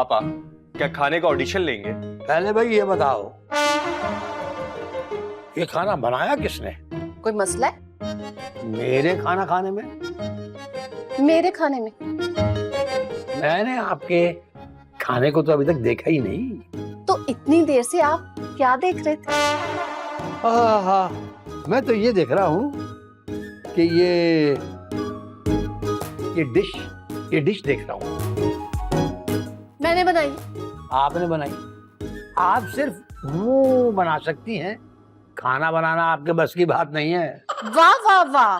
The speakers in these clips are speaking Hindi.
पापा क्या खाने का ऑडिशन लेंगे? पहले भाई ये बताओ, ये खाना बनाया किसने? कोई मसला है? मेरे खाना खाने में? मेरे खाने में? मैंने आपके खाने को तो अभी तक देखा ही नहीं। तो इतनी देर से आप क्या देख रहे थे? हाँ, मैं तो ये देख रहा हूँ कि ये डिश देख रहा हूँ। मैंने बनाई। आपने बनाई? आप सिर्फ मुंह बना सकती हैं, खाना बनाना आपके बस की बात नहीं है। वाह वाह वाह,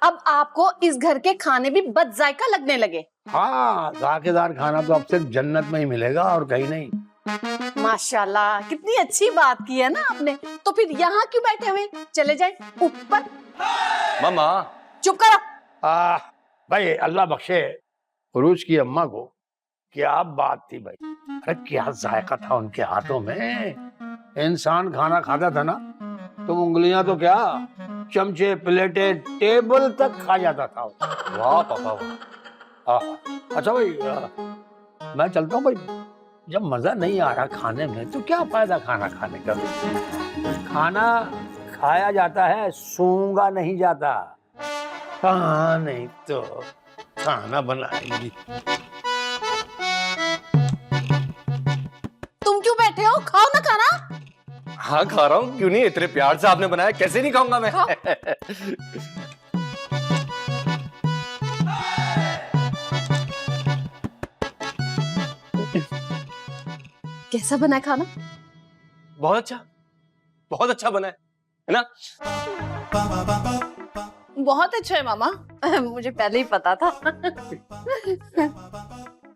अब आपको इस घर के खाने भी बदजायका लगने लगे। हाँ, जायकेदार खाना तो अब सिर्फ जन्नत में ही मिलेगा और कहीं नहीं। माशाल्लाह, कितनी अच्छी बात की है ना आपने। तो फिर यहाँ क्यों बैठे हुए? चले जाए ऊपर। मामा चुप करो। भाई अल्लाह बख्शे उरूज की अम्मा को, क्या बात थी भाई। अरे क्या जायका था उनके हाथों में। इंसान खाना खाता था ना तो उंगलियां तो क्या, चमचे प्लेटें टेबल तक खा जाता था। वाह पापा वाह। अच्छा भाई, मैं चलता हूँ भाई। जब मजा नहीं आ रहा खाने में तो क्या फायदा खाना खाने का। खाना खाया जाता है, सूंघा नहीं जाता। हाँ, नहीं तो खाना बनाएगी। तुम क्यों बैठे हो? खाओ ना खाना। हाँ खा रहा हूँ, क्यों नहीं, इतने प्यार से आपने बनाया, कैसे नहीं खाऊंगा मैं। कैसा बना है खाना? बहुत अच्छा बना है ना? बहुत अच्छा है मामा। मुझे पहले ही पता था।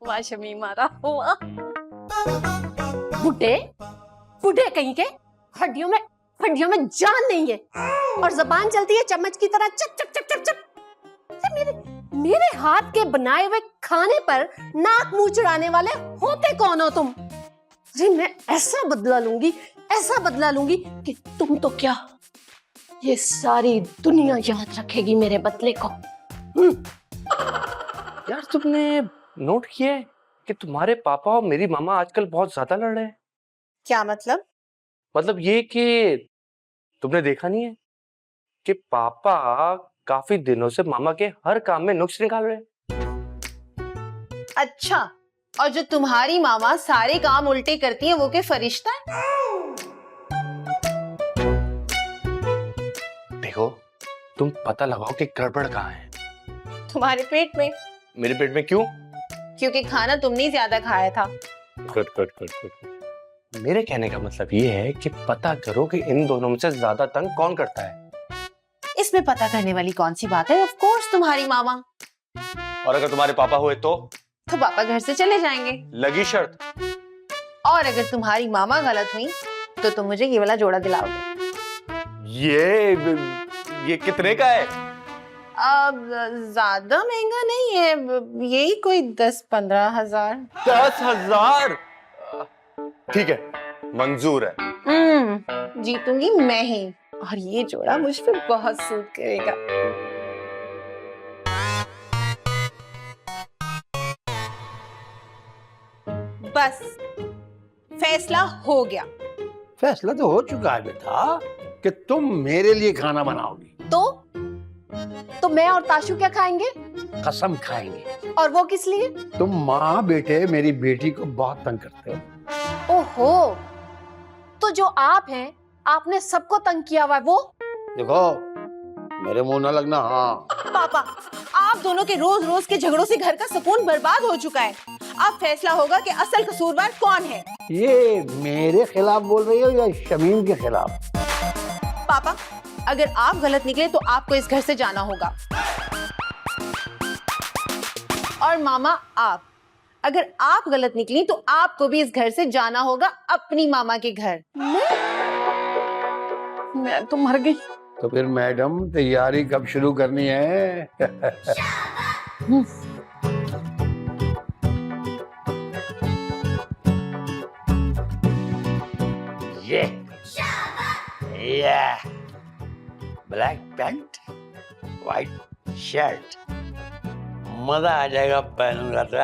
वाह शमीमारा, वाह। बुढ़े बुढ़े कहीं के, हड्डियों में जान नहीं है और जबान चलती है चम्मच की तरह चक चक चक चक चक। मेरे हाथ के बनाए हुए खाने पर नाक मुंह चढ़ाने वाले होते कौन हो तुम? अरे मैं ऐसा बदला लूंगी कि तुम तो क्या, ये सारी दुनिया याद रखेगी मेरे बदले को। यार तुमने नोट किया है कि तुम्हारे पापा और मेरी मामा आजकल बहुत ज्यादा लड़ रहे हैं? क्या मतलब? मतलब ये कि तुमने देखा नहीं है कि पापा काफी दिनों से मामा के हर काम में नुक्स निकाल रहे हैं। अच्छा, और जो तुम्हारी मामा सारे काम उल्टे करती है वो क्या फरिश्ता है? देखो, तुम पता लगाओ कि गड़बड़ कहाँ है। तुम्हारे पेट में। मेरे पेट में क्यों? क्योंकि खाना तुमने ज्यादा खाया था। गुड। मेरे कहने का मतलब ये है कि पता करो कि इन दोनों में से ज्यादा तंग कौन करता है। इसमें पता करने वाली कौन सी बात है? ऑफ कोर्स तुम्हारी मामा। और अगर तुम्हारे पापा हुए तो पापा घर से चले जाएंगे। लगी शर्त। और अगर तुम्हारी मामा गलत हुई तो तुम मुझे ये वाला जोड़ा दिलाओगे। ये कितने का है? अब ज्यादा महंगा नहीं है, यही कोई 10-15 हजार। 10,000? ठीक है, मंजूर है। जीतूंगी मैं ही, और ये जोड़ा मुझ पे बहुत सूट करेगा। बस फैसला हो गया। फैसला तो हो चुका है बेटा कि तुम मेरे लिए खाना बनाओगी। तो मैं और ताशु क्या खाएंगे? कसम खाएंगे। और वो किस लिए? तुम माँ बेटे मेरी बेटी को बहुत तंग करते हो। ओहो, तो जो आप हैं, आपने सबको तंग किया हुआ है वो? देखो, मेरे मुंह ना लगना। हाँ पापा, आप दोनों के रोज रोज के झगड़ों से घर का सुकून बर्बाद हो चुका है। अब फैसला होगा कि असल कसूरवार कौन है। ये मेरे खिलाफ बोल रही हो या शमीम के खिलाफ? पापा, अगर आप गलत निकले तो आपको इस घर से जाना होगा। और मामा, आप अगर आप गलत निकली तो आपको भी इस घर से जाना होगा अपनी मामा के घर। मैं तो मर गई। तो फिर मैडम, तैयारी कब शुरू करनी है? ये ब्लैक पैंट, व्हाइट शर्ट, मजा आ जाएगा पहनूंगा तो।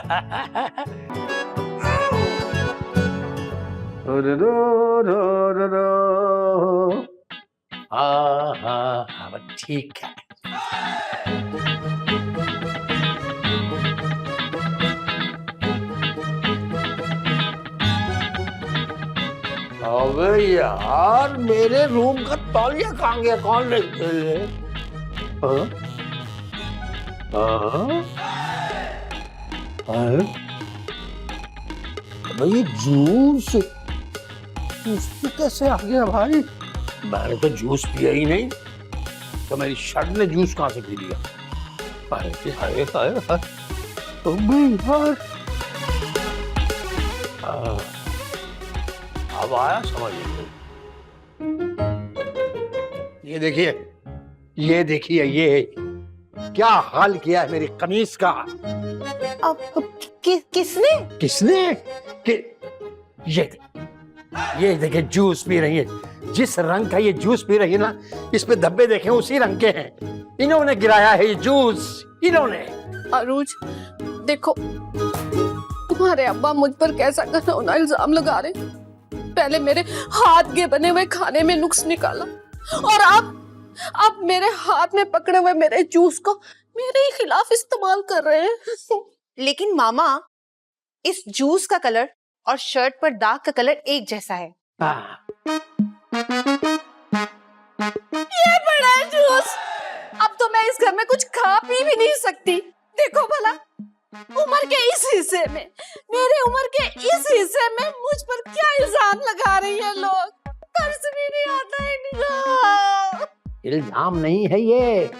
ठीक है। अबे यार, मेरे रूम का तौलिया कहाँ गया? कौन लेके ले? हाँ? हाँ? हाँ? भाई जूस पे कैसे आ गया भाई? मैंने तो जूस पिया ही नहीं, तो मेरी शर्ट ने जूस कहाँ से पी लिया? हाय हाय हाय हाय, यार। अब आया समझ में। ये देखिए, ये देखिए, ये क्या हाल किया है मेरी कमीज का। अब किसने? किसने? ये देखिए, जूस पी रही है। जिस रंग का ये जूस पी रही है ना, इस पे धब्बे देखे उसी रंग के हैं। इन्होंने गिराया है ये जूस, इन्होंने। अरुज, देखो तुम्हारे अब्बा मुझ पर कैसा घिनौना इल्जाम लगा रहे। पहले मेरे हाथ के बने हुए खाने में नुक्स निकाला, और अब मेरे हाथ में पकड़े हुए मेरे जूस को मेरे ही खिलाफ इस्तेमाल कर रहे हैं। लेकिन मामा, इस जूस का कलर और शर्ट पर दाग का कलर एक जैसा है। ये बड़ा है जूस। अब तो मैं इस घर में कुछ खा पी भी नहीं सकती। देखो भला, उम्र के इस हिस्से में, मेरे उम्र के इस हिस्से में मुझ पर क्या इल्जाम लगा रही है लोग। तरस भी नहीं आता है इनका। इल्जाम नहीं है, ये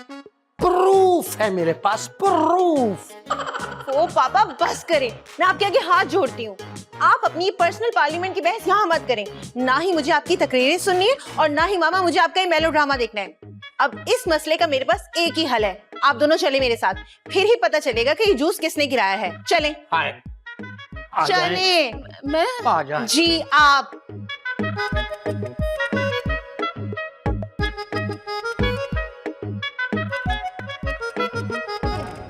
प्रूफ है मेरे पास, प्रूफ। ओ पापा, बस करें। मैं आपके आगे हाथ जोड़ती हूँ। आप अपनी पर्सनल पार्लियामेंट की बहस यहाँ मत करें। ना ही मुझे आपकी तकरीरें सुननी है, और ना ही मामा मुझे आपका ये मेलोड्रामा देखना है। अब इस मसले का मेरे पास एक ही हल है। आप दोनों चले मेरे साथ, फिर ही पता चलेगा कि ये जूस किसने गिराया है। चलें। चलें। मैं आ जाए। जी आप।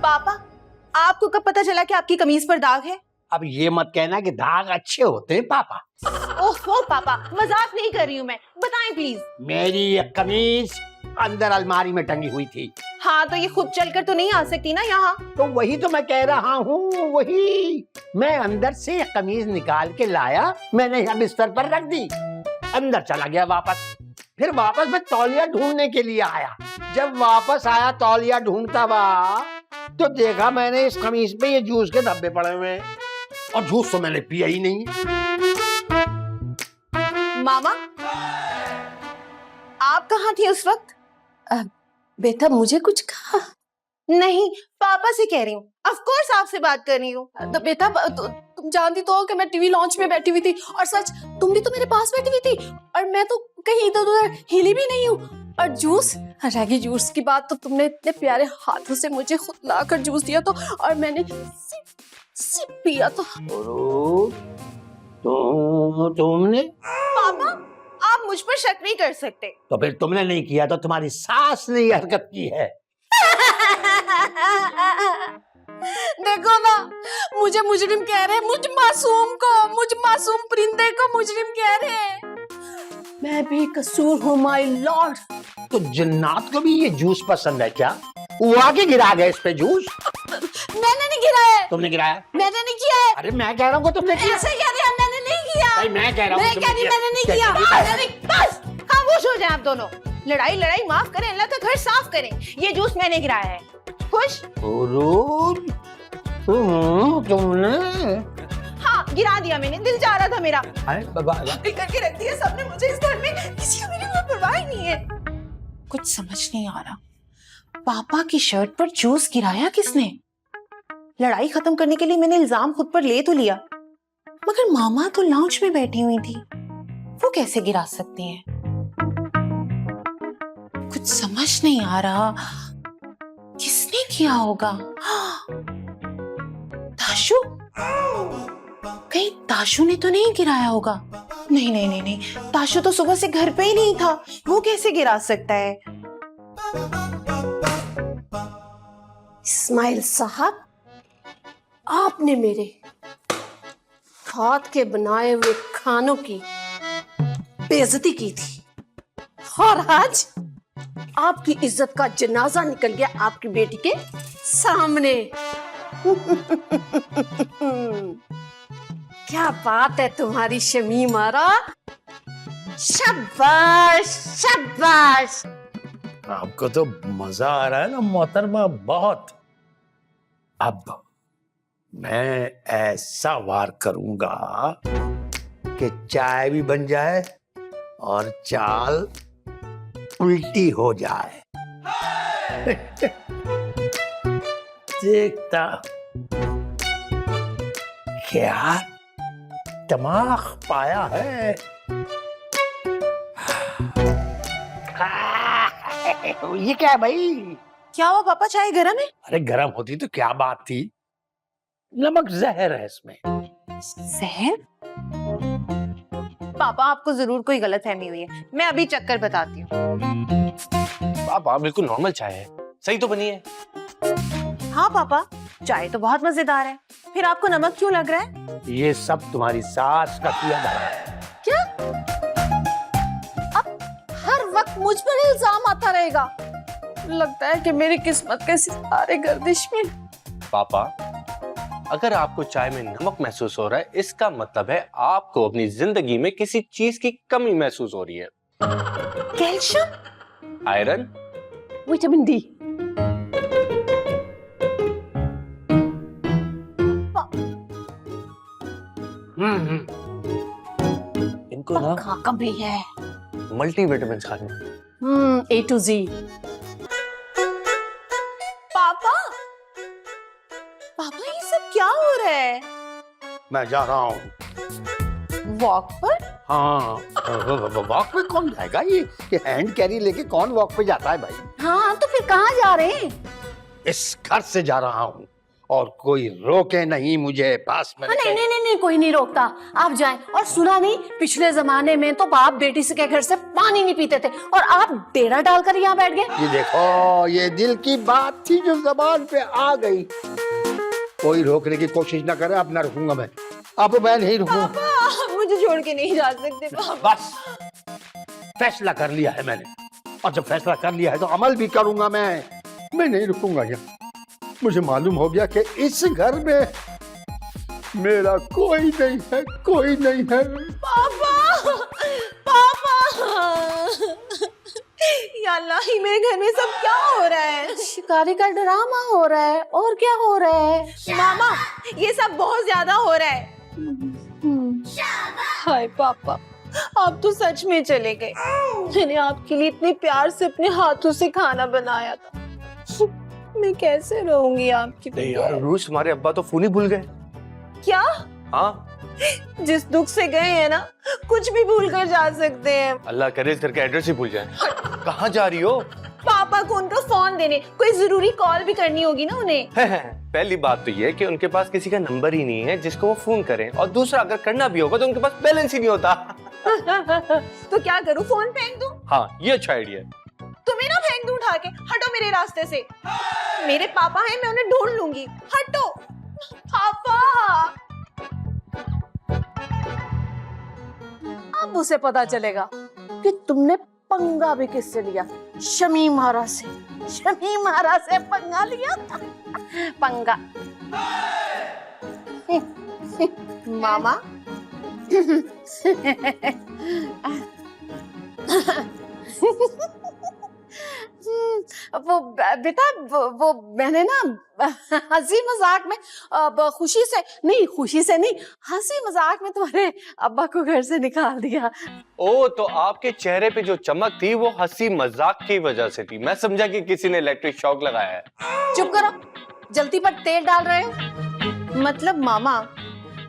पापा, आपको कब पता चला कि आपकी कमीज पर दाग है? अब ये मत कहना कि दाग अच्छे होते हैं पापा। ओहो पापा, मजाक नहीं कर रही हूँ मैं, बताएं प्लीज। मेरी ये कमीज अंदर अलमारी में टंगी हुई थी। हाँ, तो ये खुद चलकर तो नहीं आ सकती ना यहाँ। तो वही तो मैं कह रहा हूँ, वही। मैं अंदर से कमीज निकाल के लाया, मैंने यहाँ बिस्तर पर रख दी, अंदर चला गया वापस। फिर वापस मैं तौलिया ढूंढने के लिए आया। जब वापस आया तौलिया ढूंढता हुआ, तो देखा मैंने इस कमीज पे ये जूस के धब्बे पड़े हुए हैं, और जूस तो मैंने पिया ही नहीं। मामा, आप कहाँ थी उस वक्त? बेटा, मुझे कुछ कहा नहीं, पापा से कह रही हूँ। ऑफ कोर्स आपसे बात कर रही हूँ। तो बेटा, तुम जानती तो हो कि मैं टीवी लॉन्च में बैठी हुई थी, और सच तुम भी तो मेरे पास बैठी हुई थी, और मैं तो कहीं इधर उधर हिली भी नहीं हूँ। और जूस, रैगी जूस की बात तो तुमने इतने प्यारे हाथों से मुझे खुद लाकर जूस दिया, तो और मैंने सिप पिया तो। तुमने? पापा, आप मुझ पर शक नहीं कर सकते। तो फिर तुमने नहीं किया तो तुम्हारी सास ने ये हरकत की है। देखो ना, मुझे मुजरिम कह रहे हैं, मुझ मासूम परिंदे को मुजरिम कह रहे हैं। मैं भी कसूर हूँ माय लॉर्ड। तो जिन्नात को भी ये जूस पसंद है क्या? वो आके गिरा गया इस पे जूस? मैंने नहीं गिराया है। तुमने गिराया? मैंने नहीं किया है। अरे मैं कह रहा हूँ तुमने किया। ऐसे कह रहे हैं, मैंने नहीं किया। भाई मैं कह रहा हूँ मैंने नहीं किया। बस खामोश हो जाएं आप दोनों। लड़ाई माफ करें, अल्लाह का घर साफ करें। ये जूस मैंने गिराया है। खुश? तुमने? हाँ, गिरा दिया मैंने, दिल चाह रहा था मेरा। करके रख दिया सबने मुझे। इस घर में किसी को मेरी कोई परवाह ही नहीं है। कुछ समझ नहीं आ रहा, पापा की शर्ट पर जूस गिराया किसने? लड़ाई खत्म करने के लिए मैंने इल्जाम खुद पर ले तो लिया, मगर मामा तो लाउंज में बैठी हुई थी, वो कैसे गिरा सकती हैं? कुछ समझ नहीं आ रहा, किसने किया होगा? ताशु? कहीं ताशु ने तो नहीं गिराया होगा? नहीं, ताशु तो सुबह से घर पे ही नहीं था, वो कैसे गिरा सकता है? इस्माइल साहब, आपने मेरे हाथ के बनाए हुए खानों की बेइज्जती की थी और आज आपकी इज्जत का जनाजा निकल गया आपकी बेटी के सामने। क्या बात है तुम्हारी शमीम आरा, शाबाश शाबाश। आपको तो मजा आ रहा है ना मोहतरमा, बहुत। अब मैं ऐसा वार करूंगा कि चाय भी बन जाए और चाल उल्टी हो जाए। देखता क्या दिमाग पाया है। ये क्या है भाई? क्या हुआ पापा, चाय गरम है? अरे गरम होती तो क्या बात थी, नमक जहर है इसमें। जहर? पापा आपको जरूर कोई गलतफहमी हुई है, मैं अभी चक्कर बताती हूँ। पापा बिल्कुल नॉर्मल चाय है, सही तो बनी है। हाँ पापा, चाय तो बहुत मजेदार है, फिर आपको नमक क्यों लग रहा है? ये सब तुम्हारी सास का किया धरा है। क्या अब हर वक्त मुझ पर इल्जाम आता रहेगा? लगता है कि मेरी किस्मत के सितारे गर्दिश में। पापा अगर आपको चाय में नमक महसूस हो रहा है, इसका मतलब है आपको अपनी जिंदगी में किसी चीज की कमी महसूस हो रही है। Calcium, iron, vitamin D. इनको ना पक्का कमी है। मल्टी विटामिन खाने। A to Z। पापा पापा ये सब क्या हो रहा है? मैं जा रहा हूँ वॉक पर? हाँ। वॉक पे कौन जाएगा? ये हैंड कैरी लेके कौन वॉक पे जाता है भाई? हाँ तो फिर कहाँ जा रहे हैं? इस घर से जा रहा हूँ और कोई रोके नहीं मुझे। पास में नहीं नहीं नहीं नहीं, कोई नहीं रोकता, आप जाएं। और सुना नहीं, पिछले जमाने में तो बाप बेटी से के घर से पानी नहीं पीते थे और आप डेरा डालकर यहाँ बैठ गए। ये देखो, ये दिल की बात थी जो जबान पे आ गई। कोई रोकने की कोशिश ना करे, अब ना रुकूंगा मैं। अब मैं नहीं रुकूंगा। पापा मुझे छोड़ के नहीं जा सकते पापा। बस फैसला कर लिया है मैंने, और जब फैसला कर लिया है तो अमल भी करूंगा। मैं नहीं रुकूंगा यहाँ। मुझे मालूम हो गया कि इस घर में मेरा कोई नहीं है, कोई नहीं है। पापा पापा, या अल्लाह ही मेरे घर में सब क्या हो रहा है? शिकारी का ड्रामा हो रहा है, और क्या हो रहा है? मामा ये सब बहुत ज्यादा हो रहा है। हाय पापा, आप तो सच में चले गए। मैंने आपके लिए इतने प्यार से अपने हाथों से खाना बनाया था, मैं कैसे रहूंगी आपकी नहीं यार रूस, हमारे अब्बा तो फोन ही भूल गए। क्या? हाँ, जिस दुख से गए हैं ना, कुछ भी भूल कर जा सकते हैं। अल्लाह करे इस घर का एड्रेस ही भूल जाए। कहाँ जा रही हो? पापा को उनका फोन देने, कोई जरूरी कॉल भी करनी होगी ना उन्हें। पहली बात तो ये कि उनके पास किसी का नंबर ही नहीं है जिसको वो फोन करें, और दूसरा अगर करना भी होगा तो उनके पास बैलेंस ही नहीं होता। तो क्या करूं, फोन फेंक दूं? हाँ ये अच्छा आइडिया है। तुम्हें ना फेंक दूं उठा के, हटो मेरे रास्ते से। मेरे पापा हैं, मैं उन्हें ढूंढ लूंगी, हटो। पापा अब उसे पता चलेगा कि तुमने पंगा भी किससे लिया। शमीम आरा से, शमीम आरा से पंगा लिया। पंगा। मामा वो बेटा, वो मैंने ना हंसी मजाक में, खुशी से नहीं, खुशी से नहीं, हंसी मजाक में तुम्हारे अब्बा को घर से निकाल दिया। ओ तो आपके चेहरे पे जो चमक थी वो हंसी मजाक की वजह से थी। मैं समझा कि किसी ने इलेक्ट्रिक शॉक लगाया है। चुप करो, जल्दी पर तेल डाल रहे हो। मतलब मामा,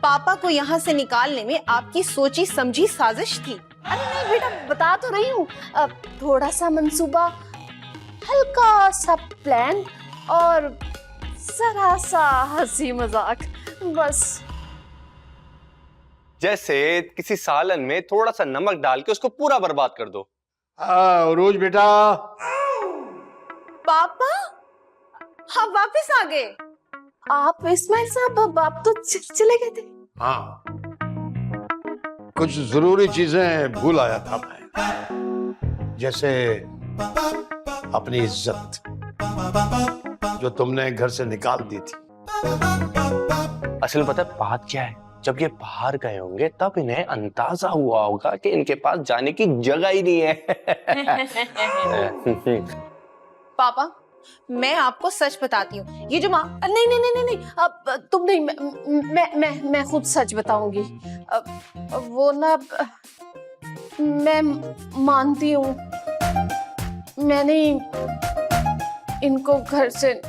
पापा को यहाँ से निकालने में आपकी सोची समझी साजिश थी? अरे नहीं बेटा, बता तो रही हूँ, थोड़ा सा मंसूबा, हल्का सा प्लान और जरा सा हंसी मजाक, बस। जैसे किसी सालन में थोड़ा सा नमक डाल के उसको पूरा बर्बाद कर दो। रोज बेटा। पापा हम वापस आ गए। आप इस्माइल साहब, आप तो चले गए थे। हाँ, कुछ जरूरी चीजें भूल आया था मैं, जैसे अपनी इज्जत जो तुमने घर से निकाल दी थी। असल में पता है बात क्या है, जब ये बाहर गए होंगे तब इन्हें अंदाजा हुआ होगा कि इनके पास जाने की जगह ही नहीं है। पापा मैं आपको सच बताती हूँ, ये जो माँ नहीं नहीं नहीं नहीं नहीं, अब तुम नहीं, मैं खुद सच बताऊंगी। वो ना, मैं मानती हूँ मैंने इनको घर से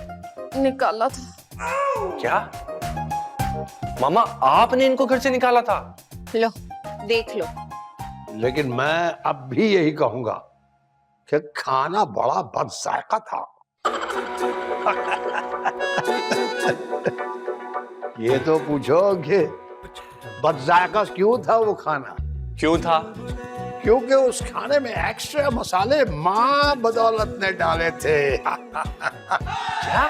निकाला था। क्या मामा, आपने इनको घर से निकाला था? लो देख लो। लेकिन मैं अब भी यही कहूंगा कि खाना बड़ा बदजायका था। ये तो पूछो कि बदजायका क्यों था वो खाना? क्यों था? क्योंकि उस खाने में एक्स्ट्रा मसाले माँ बदौलत ने डाले थे। क्या?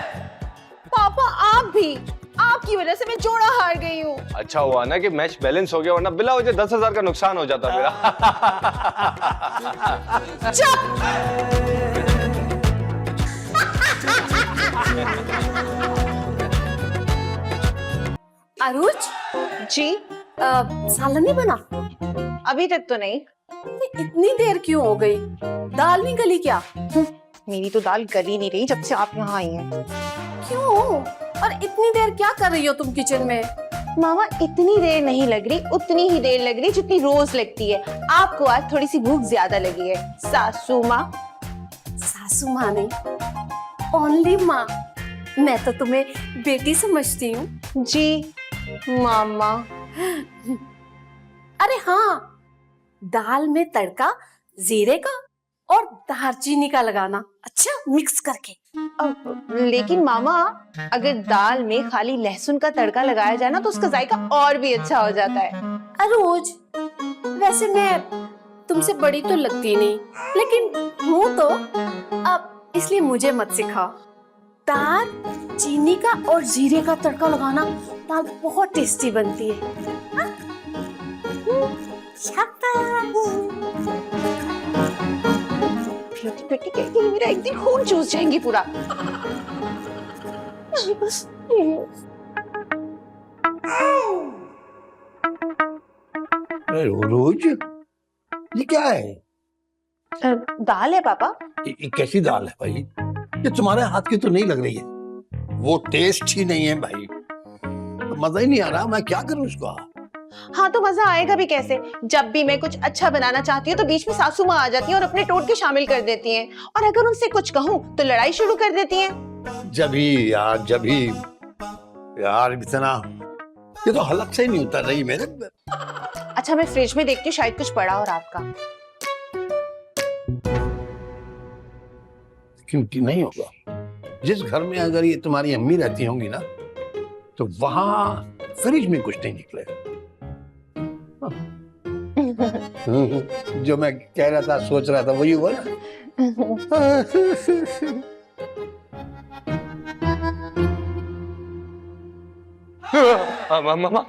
पापा आप भी, आपकी वजह से मैं जोड़ा हार गई हूँ। अच्छा हुआ ना कि मैच बैलेंस हो गया, वरना बिला वजह 10,000 का नुकसान हो जाता मेरा। अरुज जी सालन नहीं बना? अभी तक तो नहीं। इतनी देर क्यों हो गई? दाल नहीं गली क्या? मेरी तो दाल गली नहीं रही जब से आप यहाँ आई हैं। क्यों? और इतनी देर क्या कर रही हो तुम किचन में? मामा इतनी देर नहीं लग रही, उतनी ही देर लग रही जितनी रोज लगती है। आपको आज थोड़ी सी भूख ज्यादा लगी है। सासू माँ। सासू माँ नहीं, ओनली माँ। मैं तो तुम्हें बेटी समझती हूँ। जी मामा। अरे हाँ, दाल में तड़का जीरे का और दालचीनी का लगाना, अच्छा मिक्स करके। लेकिन मामा अगर दाल में खाली लहसुन का तड़का लगाया जाए ना तो उसका जायका और भी अच्छा हो जाता है। अरोज, वैसे मैं तुमसे बड़ी तो लगती नहीं, लेकिन हूँ तो, अब इसलिए मुझे मत सिखाओ। दाल चीनी का और जीरे का तड़का लगाना दाल बहुत टेस्टी बनती है। हाँ? बेटी बेटी कहती है, मेरा एक दिन खून चूस जाएंगी पूरा। रोज ये क्या है? दाल है पापा। ये कैसी दाल है भाई? ये तुम्हारे हाथ की तो नहीं लग रही है। वो टेस्ट ही नहीं है भाई, तो मजा ही नहीं आ रहा। मैं क्या करूं इसको? हाँ तो मजा आएगा भी कैसे? जब भी मैं कुछ अच्छा बनाना चाहती हूँ तो बीच में सासू माँ आ जाती है और अपने टोटके शामिल कर देती हैं, और अगर उनसे कुछ कहूँ तो लड़ाई शुरू कर देती हैं। जभी यार इतना, ये तो हलक से ही नहीं उतर रही मेरे। अच्छा मैं फ्रिज में देखती हूँ, शायद कुछ पड़ा हो रात का। क्योंकि नहीं होगा। जिस घर में अगर ये तुम्हारी अम्मी रहती होंगी ना, तो वहां फ्रिज में कुछ नहीं निकलेगा। जो मैं कह रहा था, सोच रहा था, वही हुआ ना। मामा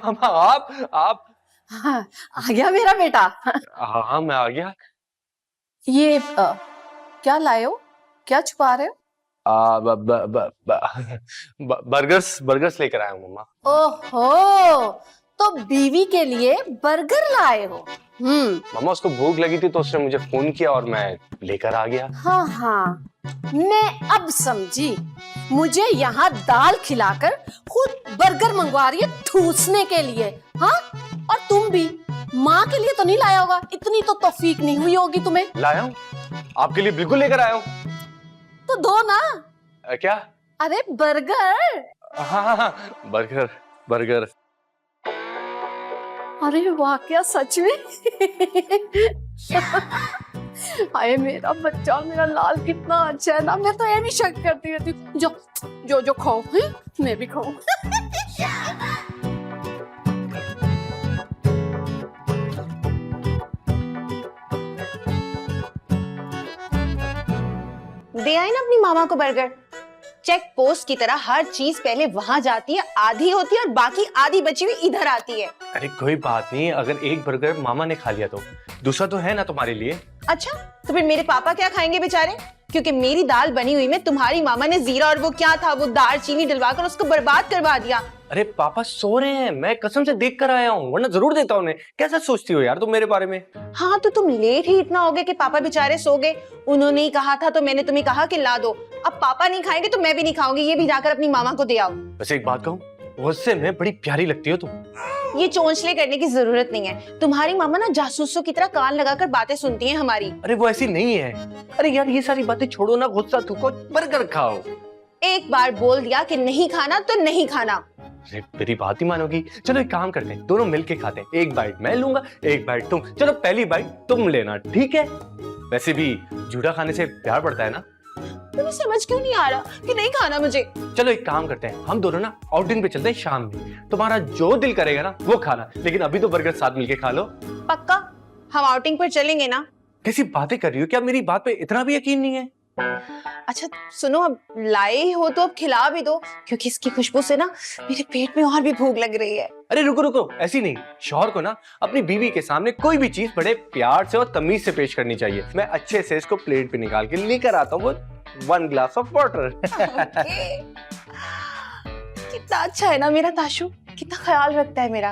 आप हाँ, आ गया मेरा बेटा। हाँ मैं आ गया। ये क्या लाए हो? क्या छुपा रहे हो? बर्गर्स लेकर आया हूँ मम्मा। ओहो, तो बीवी के लिए बर्गर लाए हो? मम्मा उसको भूख लगी थी तो उसने मुझे फोन किया और मैं लेकर आ गया। हाँ हाँ, मैं अब समझी। मुझे यहाँ दाल खिलाकर खुद बर्गर मंगवा रही है ठूसने के लिए। हाँ, और तुम भी माँ के लिए तो नहीं लाया होगा? इतनी तो तौफीक नहीं हुई होगी तुम्हें। लाया हूँ, आपके लिए बिल्कुल लेकर आया हूँ। तो दो ना। क्या? अरे बर्गर। हाँ, बर्गर। अरे वाह, क्या सच में? हाय मेरा बच्चा, मेरा लाल कितना अच्छा है ना। मैं तो ये भी शक करती रहती हूँ। जो खाओ, मैं भी खाऊं। दे आई ना अपनी मामा को बर्गर। चेक पोस्ट की तरह हर चीज पहले वहां जाती है, आधी होती है और बाकी आधी बची हुई इधर आती है। अरे कोई बात नहीं, अगर एक बर्गर मामा ने खा लिया तो दूसरा तो है ना तुम्हारे लिए। अच्छा, तो फिर मेरे पापा क्या खाएंगे बेचारे? क्योंकि मेरी दाल बनी हुई में तुम्हारी मामा ने जीरा और वो क्या था, वो दाल चीनी डलवाकर उसको बर्बाद करवा दिया। अरे पापा सो रहे हैं, मैं कसम से देख कर आया हूँ, वरना जरूर देता उन्हें। कैसा सोचती हो यार तुम मेरे बारे में? हाँ, तो तुम लेट ही इतना हो गए कि पापा बेचारे सो गए। उन्होंने ही कहा था तो मैंने तुम्हें कहा कि ला दो। अब पापा नहीं खाएंगे तो मैं भी नहीं खाऊंगी, ये भी जाकर अपनी मामा को दे आओ। वैसे एक बात कहूँ, गुस्से में बड़ी प्यारी लगती हो तुम। ये चोंचले करने की जरूरत नहीं है। तुम्हारी मामा ना जासूसों की तरह कान लगाकर बातें सुनती हैं हमारी। अरे वो ऐसी नहीं है। अरे यार ये सारी बातें छोड़ो ना, गुस्सा थूको, बर्गर खाओ। एक बार बोल दिया कि नहीं खाना तो नहीं खाना। अरे मेरी बात ही मानोगी? चलो एक काम करते हैं, दोनों मिलके खाते हैं। एक बाइट मैं लूंगा, एक बाइट तुम। चलो पहली बाइट तुम लेना, ठीक है? वैसे भी जूड़ा खाने से प्यार बढ़ता है ना। तुम्हें समझ क्यों नहीं आ रहा कि नहीं खाना मुझे? चलो एक काम करते हैं, हम दोनों ना आउटिंग पे चलते हैं शाम में। तुम्हारा जो दिल करेगा ना वो खाना, लेकिन अभी तो बर्गर साथ मिलके खा लो। पक्का? हम आउटिंग पर चलेंगे ना? कैसी बातें कर रही हो? क्या मेरी बात पे इतना भी यकीन नहीं है? अच्छा सुनो, अब लाए हो तो अब खिला भी दो, क्योंकि इसकी खुशबू से ना मेरे पेट में और भी भूख लग रही है। अरे रुको रुको, ऐसी नहीं। शौहर को ना अपनी बीवी के सामने कोई भी चीज बड़े प्यार से और तमीज से पेश करनी चाहिए। मैं अच्छे से इसको प्लेट पे निकाल के लेकर आता हूँ, 1 ग्लास ऑफ वाटर। कितना अच्छा है ना मेरा ताशु, कितना ख्याल रखता है मेरा।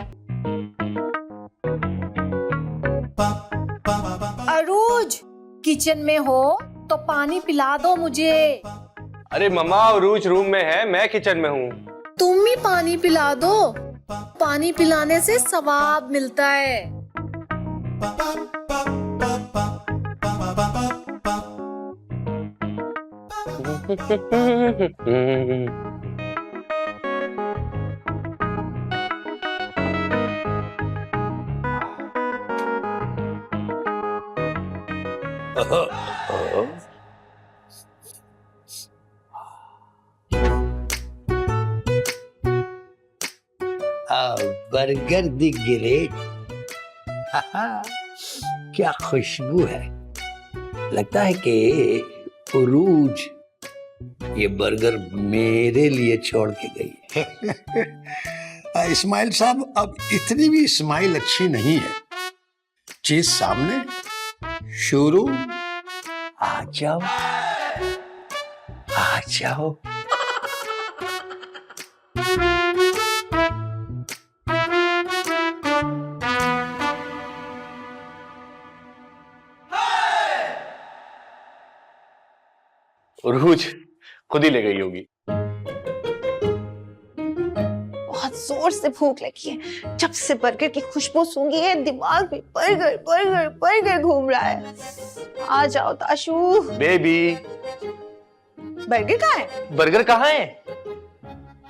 अरूज, किचन में हो तो पानी पिला दो मुझे। अरे मम्मा अरूज रूम में है, मैं किचन में हूँ। तुम ही पानी पिला दो, पानी पिलाने से सवाब मिलता है। Burger the great. क्या खुशबू है। लगता है कि उरूज ये बर्गर मेरे लिए छोड़ के गई है। इस्माइल साहब, अब इतनी भी स्माइल अच्छी नहीं है। चीज सामने, शुरू। आ जाओ आ जाओ। अरूज खुद ही ले गई होगी। बहुत जोर से भूख लगी है। जब से बर्गर की खुशबू सूंघी है दिमाग में बर्गर बर्गर बर्गर घूम रहा है। आ जाओ ताशु। बेबी बर्गर कहाँ है? बर्गर कहाँ है?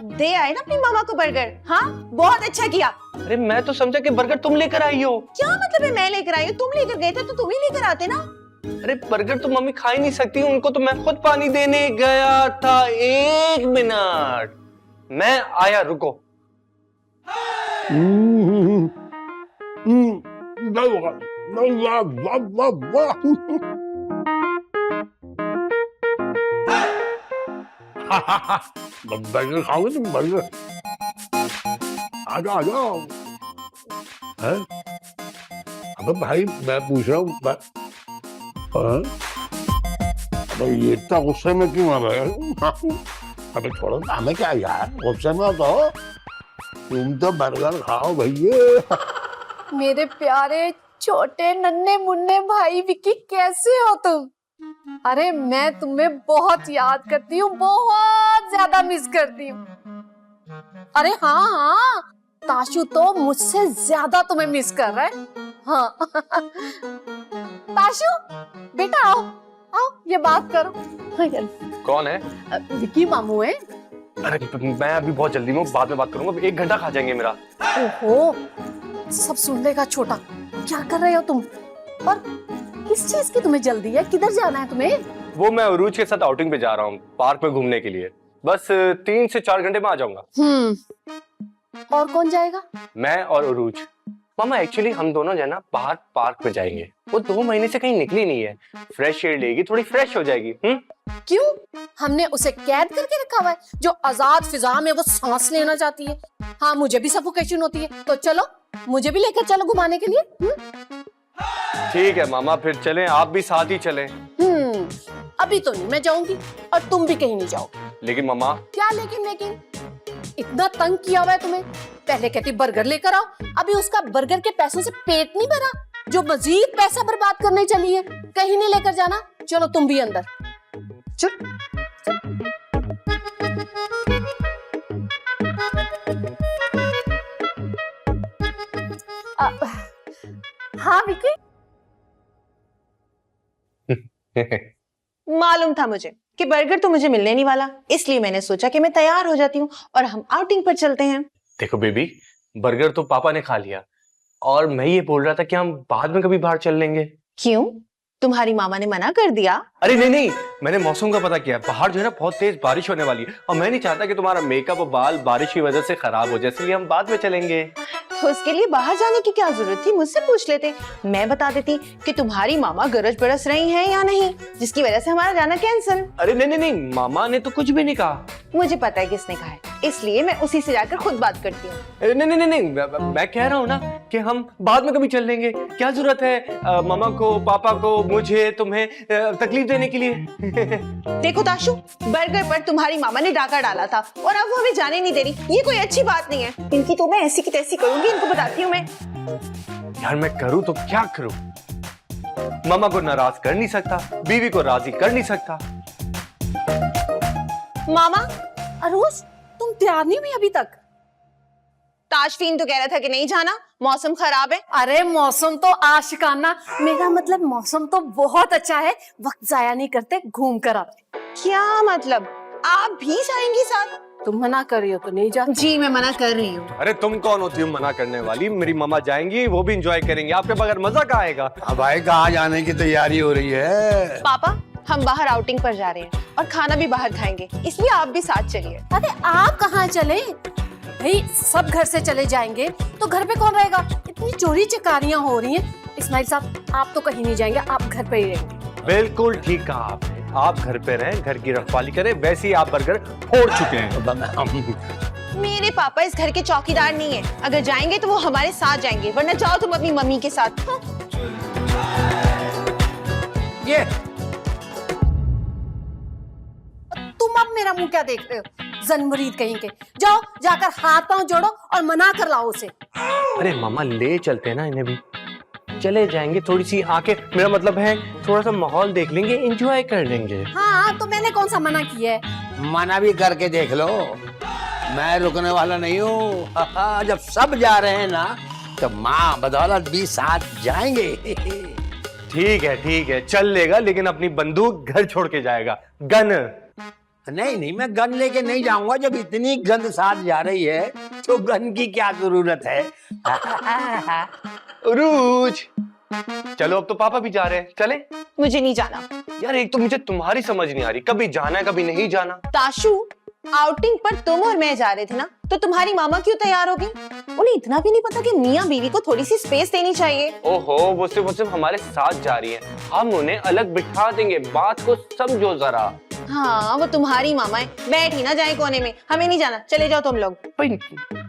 दे आए ना अपनी मामा को बर्गर। हाँ, बहुत अच्छा किया। अरे मैं तो समझा कि बर्गर तुम लेकर आई हो। क्या मतलब है मैं लेकर आई हूँ? तुम लेकर गए थे तो तुम ही लेकर आते ना। अरे बर्गर तो मम्मी खा ही नहीं सकती, उनको तो मैं खुद पानी देने गया था। 1 मिनट, मैं आया, रुको। बर्गर खाओगे तुम? बर्गर आ जाओ आ जाओ। हैं? अबे भाई मैं पूछ रहा हूँ, अबे ये इतना गुस्से में क्यों है? अबे छोड़ो ना, हमें क्या यार, गुस्से में हो तो तुम तो बर्गर खाओ भैया। मेरे प्यारे छोटे नन्हे मुन्ने भाई विक्की, कैसे हो तुम? अरे मैं तुम्हें बहुत याद करती हूँ, बहुत ज्यादा मिस करती हूँ। अरे हाँ हाँ, ताशु तो मुझसे ज्यादा तुम्हें मिस कर रहा है। हाँ ताशु बेटा आओ आओ, ये बात करो। कौन है? विक्की मामू है। अरे मैं अभी बहुत जल्दी में, बाद में बात करूंगा, 1 घंटा खा जाएंगे मेरा। ओहो, सब सुन लेगा छोटा। क्या कर रहे हो तुम? और किस चीज की तुम्हें जल्दी है? किधर जाना है तुम्हें? वो मैं अरूज के साथ आउटिंग पे जा रहा हूँ, पार्क में घूमने के लिए। बस 3 से 4 घंटे में आ जाऊंगा। और कौन जाएगा? मैं और अरूज। मामा एक्चुअली हम दोनों जो है ना बाहर पार्क में जाएंगे। वो 2 महीने से कहीं निकली नहीं है, फ्रेश एयर लेगी, थोड़ी फ्रेश हो जाएगी। क्यों? हमने उसे कैद करके रखा हुआ है जो आजाद फिजा में वो सांस लेना चाहती है। हाँ, मुझे भी सफोकेशन होती है, तो चलो मुझे भी लेकर चलो घुमाने के लिए। ठीक है मामा, फिर चलें, आप भी साथ ही चलें। अभी तो नहीं मैं जाऊंगी और तुम भी कहीं नहीं जाओगे। लेकिन मामा। क्या लेकिन? इतना तंग किया हुआ है तुम्हें। पहले कहती बर्गर लेकर आओ, अभी उसका बर्गर के पैसों से पेट नहीं भरा जो मजीद पैसा बर्बाद करने चली है। कहीं नहीं लेकर जाना, चलो तुम भी अंदर चल। हाँ विकी। मालूम था मुझे कि बर्गर तो मुझे मिलने नहीं वाला, इसलिए मैंने सोचा कि मैं तैयार हो जाती हूँ और हम आउटिंग पर चलते हैं। देखो बेबी, बर्गर तो पापा ने खा लिया और मैं ये बोल रहा था कि हम बाद में कभी बाहर चल लेंगे। क्यों? तुम्हारी मामा ने मना कर दिया? अरे नहीं, मैंने मौसम का पता किया। बाहर जो है ना बहुत तेज बारिश होने वाली है और मैं नहीं चाहता कि तुम्हारा मेकअप और बाल बारिश की वजह से खराब हो जाए, इसलिए हम बाद में चलेंगे। तो उसके लिए बाहर जाने की क्या जरूरत थी? मुझसे पूछ लेते, मैं बता देती कि तुम्हारी मामा गरज बरस रही हैं या नहीं, जिसकी वजह से हमारा जाना कैंसिल। अरे नहीं, मामा ने तो कुछ भी नहीं कहा। मुझे पता है किसने कहा है, इसलिए मैं उसी से जाकर खुद बात करती हूँ। नहीं, मैं कह रहा हूँ ना कि हम बाद में कभी चल लेंगे। क्या जरूरत है मामा को, पापा को, मुझे, तुम्हें तकलीफ देने के लिए। देखो ताशु, बर्गर पर तुम्हारी मामा ने डाका डाला था और अब वो हमें जाने नहीं दे रही। ये कोई अच्छी बात नहीं है। इनकी तो मैं ऐसी की तैसी करूंगी, इनको बताती हूँ मैं। यार मैं करूँ तो क्या करूँ? मामा को नाराज कर नहीं सकता, बीवी को राजी कर नहीं सकता। मामा, अरोज, तुम तैयार नहीं हुई अभी तक? ताशफीन तो कह रहा था कि नहीं जाना, मौसम खराब है। अरे मौसम तो आशिकाना, मेरा मतलब मौसम तो बहुत अच्छा है, वक्त जाया नहीं करते, घूम कर आते। क्या मतलब? आप भी जाएंगी साथ? तुम मना कर रही हो तो नहीं जा। जी मैं मना कर रही हूँ। अरे तुम कौन होती हो मना करने वाली? मेरी मामा जाएंगी, वो भी एंजॉय करेंगे, आपके बगैर मजा कहाँ आएगा? अब भाई कहाँ जाने की तैयारी हो रही है? पापा, हम बाहर आउटिंग पर जा रहे हैं और खाना भी बाहर खाएंगे, इसलिए आप भी साथ चलिए। अरे आप कहाँ चले भाई? सब घर से चले जाएंगे तो घर पे कौन रहेगा? इतनी चोरी चकारियां हो रही हैं। इस्माइल साहब, आप तो कहीं नहीं जाएंगे, आप घर पे ही रहेंगे। बिल्कुल ठीक कहा आपने, आप घर पे रहें, घर की रखवाली करें। वैसे ही आप बर्गर फोड़ चुके हैं। मेरे पापा इस घर के चौकीदार नहीं है, अगर जाएंगे तो वो हमारे साथ जाएंगे, वरना जाओ तुम अपनी मम्मी के साथ। हाँ? ये तुम अब मेरा मुंह क्या देख रहे हो? जनमुरीद कहीं के, जाओ जाकर हाथ पांव जोड़ो और मना कर लाओ उसे। अरे मामा ले चलते हैं ना इन्हें भी, चले जाएंगे, थोड़ी सी आके, मेरा मतलब है थोड़ा सा माहौल देख लेंगे, एंजॉय कर लेंगे। हाँ तो मैंने कौन सा मना किया है? मना भी करके देख लो, मैं रुकने वाला नहीं हूँ। जब सब जा रहे हैं ना तो माँ बदौलत भी साथ जाएंगे। ठीक है, चल लेगा, लेकिन अपनी बंदूक घर छोड़ के जाएगा। गन नहीं, मैं गन लेके नहीं जाऊंगा। जब इतनी गंद साथ जा रही है तो गन की क्या जरूरत है? उरूज, चलो अब तो पापा भी जा रहे हैं, चले? मुझे नहीं जाना। यार एक तो मुझे तुम्हारी समझ नहीं आ रही, कभी जाना है कभी नहीं जाना। ताशु, आउटिंग पर तुम और मैं जा रहे थे ना, तो तुम्हारी मामा क्यों तैयार हो गई? उन्हें इतना भी नहीं पता कि मियाँ बीवी को थोड़ी सी स्पेस देनी चाहिए। ओहो, वो सिर्फ हमारे साथ जा रही है, हम उन्हें अलग बिठा देंगे, बात को समझो जरा। हाँ, वो तुम्हारी मामा है, बैठ ही ना जाए कोने में। हमें नहीं जाना, चले जाओ तुम लोग। भाई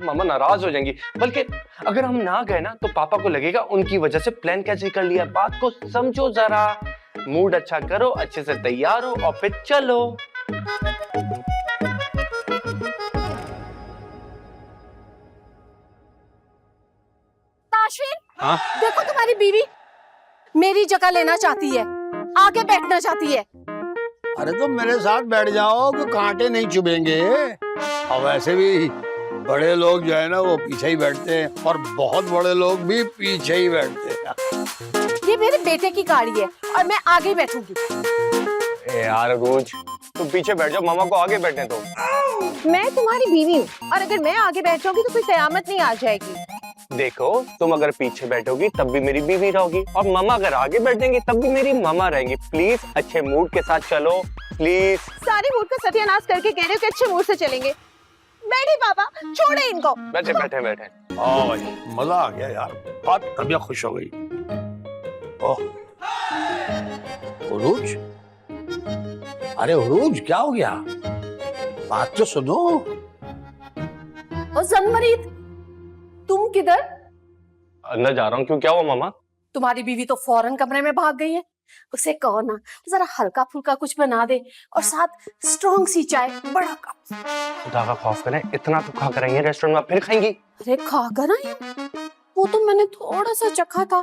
मामा नाराज हो जाएंगी, बल्कि अगर हम ना गए ना तो पापा को लगेगा उनकी वजह से प्लान कैंसिल कर लिया। बात को समझो जरा, मूड अच्छा करो, अच्छे से तैयार हो और फिर चलो। ताशफीन, हाँ? देखो तुम्हारी बीवी मेरी जगह लेना चाहती है, आगे बैठना चाहती है। अरे तो मेरे साथ बैठ जाओ कि कांटे नहीं चुभेंगे। और वैसे भी बड़े लोग जो है ना वो पीछे ही बैठते हैं और बहुत बड़े लोग भी पीछे ही बैठते हैं। ये मेरे बेटे की गाड़ी है और मैं आगे बैठूंगी। यार रोज तुम पीछे बैठ जाओ, मामा को आगे बैठने दो। मैं तुम्हारी बीवी हूँ और अगर मैं आगे बैठ जाऊंगी तो कोई कयामत नहीं आ जाएगी। देखो, तुम अगर पीछे बैठोगी तब भी मेरी बीवी रहोगी और मामा अगर आगे बैठेंगे तब भी मेरी मामा रहेंगी। प्लीज अच्छे मूड के साथ चलो, प्लीज। सारे मूड का सत्यानाश करके कह रहे हो कि अच्छे मूड से चलेंगे। बैठे पापा, छोड़े इनको। बैठे बैठे बैठे। ओ भाई मजा आ गया यार, बहुत तबीयत खुश हो गई। ओह उरूज, अरे उरूज क्या हो गया, बात तो सुनो। और जनमरीत, तुम किधर? अंदर जा रहा हूँ। क्यों, क्या हुआ मामा? तुम्हारी बीवी तो फौरन कमरे में भाग गई है। उसे कहो ना जरा हल्का फुल्का कुछ बना दे और साथ स्ट्रॉन्ग सी चाय, बड़ा कप। खुदा का खौफ करें, इतना तो खा कर आएंगे रेस्टोरेंट में, फिर खाएंगी। अरे खाकर आई हूं। वो तो मैंने थोड़ा सा चखा था,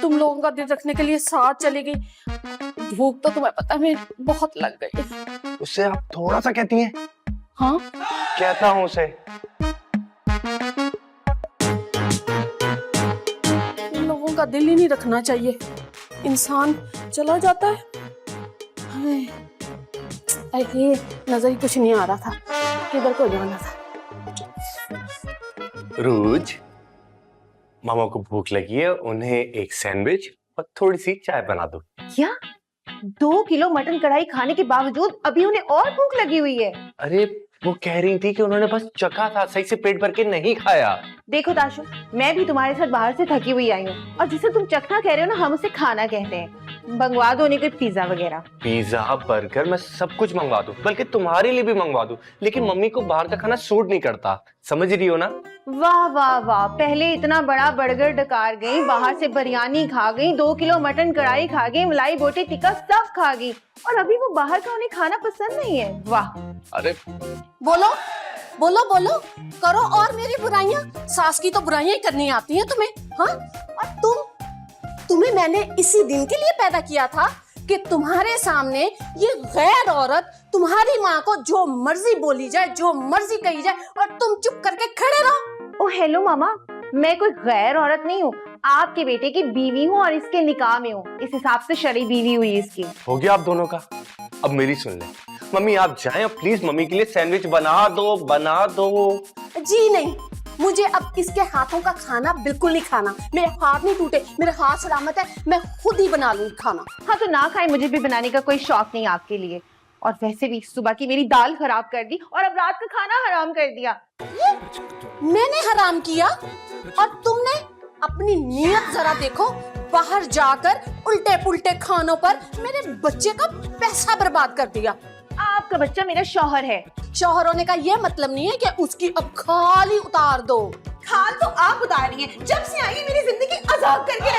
तुम लोगों का दिल रखने के लिए साथ चली गई। भूख तो तुम्हें पता है बहुत लग गई। उससे आप थोड़ा सा कहती हैं? हाँ कहता हूँ उसे। इन लोगों का दिल ही नहीं रखना चाहिए, इंसान चला जाता है। ये नजर ही कुछ नहीं आ रहा था, किधर को जाना था। रोज, मामा को भूख लगी है, उन्हें एक सैंडविच और थोड़ी सी चाय बना दो। क्या 2 किलो मटन कढ़ाई खाने के बावजूद अभी उन्हें और भूख लगी हुई है? अरे वो कह रही थी कि उन्होंने बस चखा था, सही से पेट भर के नहीं खाया। देखो ताशु, मैं भी तुम्हारे साथ बाहर से थकी हुई आई हूँ, और जिसे तुम चखना कह रहे हो ना, हम उसे खाना कहते हैं। मंगवा दो उन्हें कोई पिज्जा वगैरह। पिज्जा बर्गर मैं सब कुछ मंगवा दूं, बल्कि तुम्हारे लिए भी मंगवा दूं, लेकिन मम्मी को बाहर का खाना सूट नहीं करता, समझ रही हो ना? वाह वाह वाह, पहले इतना बड़ा बर्गर डकार गई, बाहर से बिरयानी खा गई, 2 किलो मटन कढ़ाई खा गई, मलाई बोटी टिक्का सब खा गई, और अभी वो बाहर का उन्हें खाना पसंद नहीं है। वाह। अरे बोलो बोलो बोलो, करो और मेरी बुराइयां। सास की तो बुराइयां ही करनी आती हैं तुम्हें। हाँ, और तुम्हें मैंने इसी दिन के लिए पैदा किया था कि तुम्हारे सामने ये गैर औरत तुम्हारी माँ को जो मर्जी बोली जाए, जो मर्जी कही जाए, और तुम चुप करके खड़े रहो। ओ हेलो मामा, मैं कोई गैर औरत नहीं हूँ, आपके बेटे की बीवी हूँ और इसके निकाह में हूँ, इस हिसाब से शरई बीवी हुई इसकी। हो गया आप दोनों का। अब मेरी सुन ले मम्मी, आप जाएं और प्लीज मम्मी के लिए सैंडविच बना दो। जी नहीं, मुझे अब इसके हाथों का खाना बिल्कुल नहीं खाना। मेरे हाथ नहीं टूटे, मेरे हाथ सलामत है, मैं खुद ही बना लूंगी खाना। हाँ तो ना खाए, मुझे भी बनाने का कोई शौक नहीं आपके लिए, और वैसे भी सुबह की मेरी दाल खराब कर दी और अब रात का खाना हराम कर दिया। मैंने हराम किया और तुमने? अपनी नीयत जरा देखो, बाहर जाकर उल्टे पुल्टे खानों पर मेरे बच्चे का पैसा बर्बाद कर दिया। आपका बच्चा मेरा शौहर है। शौहर होने का ये मतलब नहीं है कि उसकी अब खाली उतार दो। खाल तो आप उतार रही हैं, जब से आई है मेरी जिंदगी अजाब करके